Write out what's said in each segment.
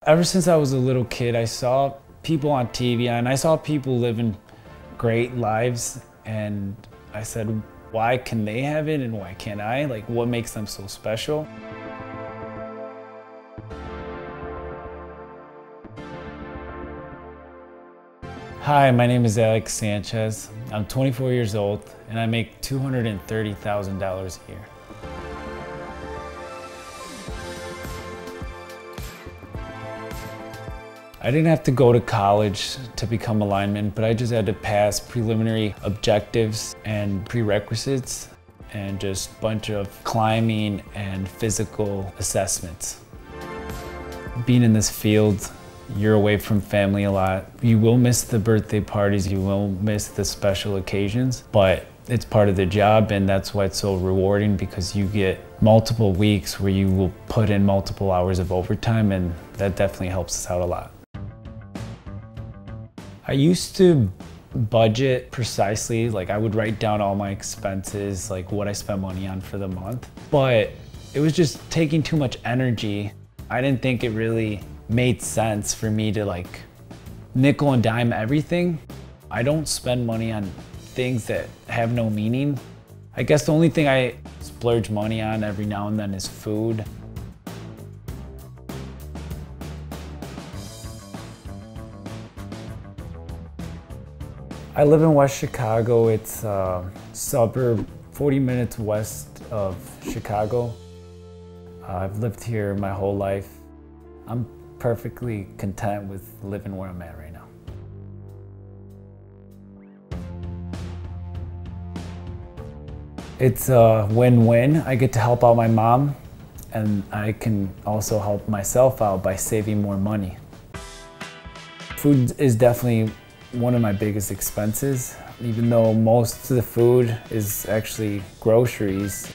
Ever since I was a little kid, I saw people on TV and I saw people living great lives, and I said, why can they have it and why can't I? Like, what makes them so special? Hi, my name is Sanchez. I'm 24 years old and I make $230,000 a year. I didn't have to go to college to become a lineman, but I just had to pass preliminary objectives and prerequisites and just a bunch of climbing and physical assessments. Being in this field, you're away from family a lot. You will miss the birthday parties, you will miss the special occasions, but it's part of the job, and that's why it's so rewarding, because you get multiple weeks where you will put in multiple hours of overtime, and that definitely helps us out a lot. I used to budget precisely, like I would write down all my expenses, like what I spent money on for the month, but it was just taking too much energy. I didn't think it really made sense for me to like nickel and dime everything. I don't spend money on things that have no meaning. I guess the only thing I splurge money on every now and then is food. I live in West Chicago. It's a suburb 40 minutes west of Chicago. I've lived here my whole life. I'm perfectly content with living where I'm at right now. It's a win-win. I get to help out my mom, and I can also help myself out by saving more money. Food is definitely one of my biggest expenses, even though most of the food is actually groceries.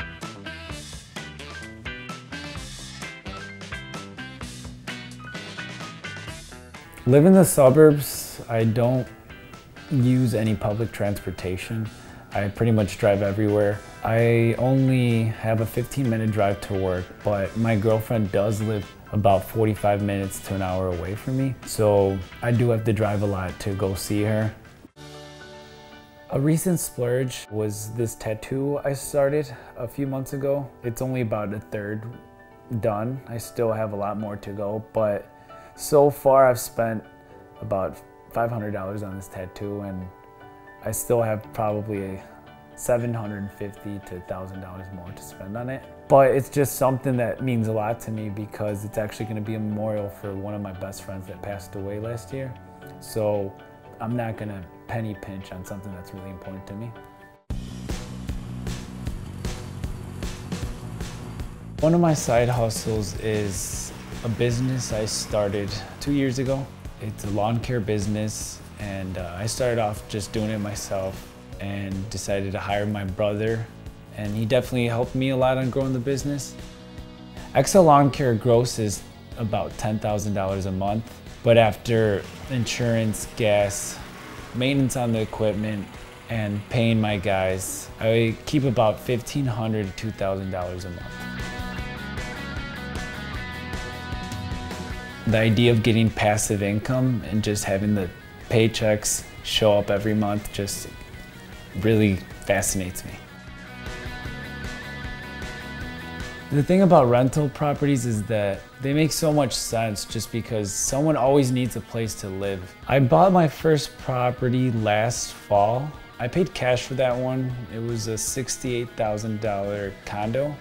Live in the suburbs, I don't use any public transportation. I pretty much drive everywhere. I only have a 15-minute drive to work, but my girlfriend does live about 45 minutes to an hour away from me, so I do have to drive a lot to go see her. A recent splurge was this tattoo I started a few months ago. It's only about a third done. I still have a lot more to go, but so far I've spent about $500 on this tattoo, and I still have probably $750 to $1,000 more to spend on it. But it's just something that means a lot to me because it's actually going to be a memorial for one of my best friends that passed away last year. So I'm not going to penny pinch on something that's really important to me. One of my side hustles is a business I started 2 years ago. It's a lawn care business, and I started off just doing it myself and decided to hire my brother, and he definitely helped me a lot on growing the business. XL Lawn Care grosses about $10,000 a month, but after insurance, gas, maintenance on the equipment, and paying my guys, I keep about $1,500 to $2,000 a month. The idea of getting passive income and just having the paychecks show up every month just really fascinates me. The thing about rental properties is that they make so much sense just because someone always needs a place to live. I bought my first property last fall. I paid cash for that one. It was a $68,000 condo.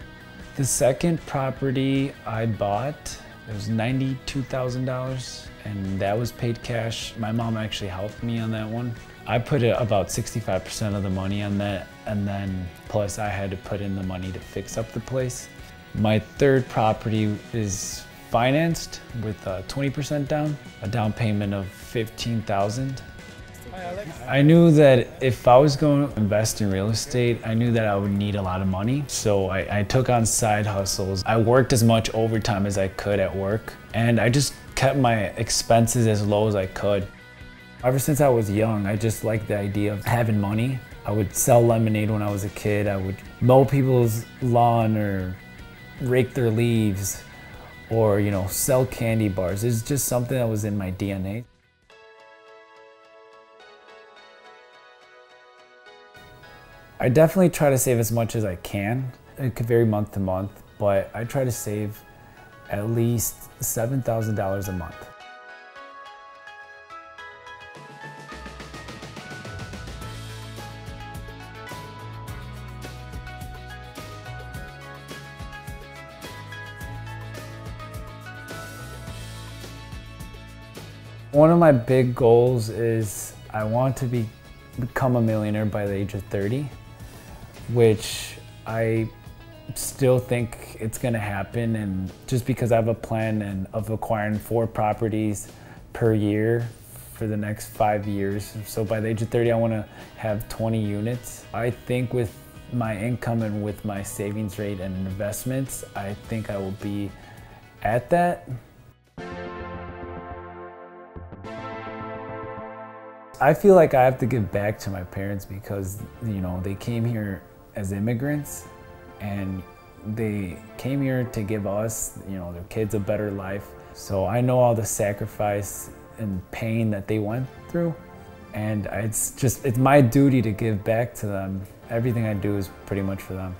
The second property I bought, it was $92,000, and that was paid cash. My mom actually helped me on that one. I put about 65% of the money on that, and then plus I had to put in the money to fix up the place. My third property is financed with 20% down, a down payment of $15,000. I knew that if I was going to invest in real estate, I knew that I would need a lot of money. So I took on side hustles. I worked as much overtime as I could at work, and I just kept my expenses as low as I could. Ever since I was young, I just liked the idea of having money. I would sell lemonade when I was a kid. I would mow people's lawn or rake their leaves, or, you know, sell candy bars. It's just something that was in my DNA. I definitely try to save as much as I can. It could vary month to month, but I try to save at least $7,000 a month. One of my big goals is I want to become a millionaire by the age of 30, which I still think it's gonna happen, and just because I have a plan of acquiring 4 properties per year for the next 5 years. So by the age of 30, I wanna have 20 units. I think with my income and with my savings rate and investments, I think I will be at that. I feel like I have to give back to my parents because, you know, they came here as immigrants and they came here to give us, you know, their kids a better life. So I know all the sacrifice and pain that they went through, and it's my duty to give back to them. Everything I do is pretty much for them.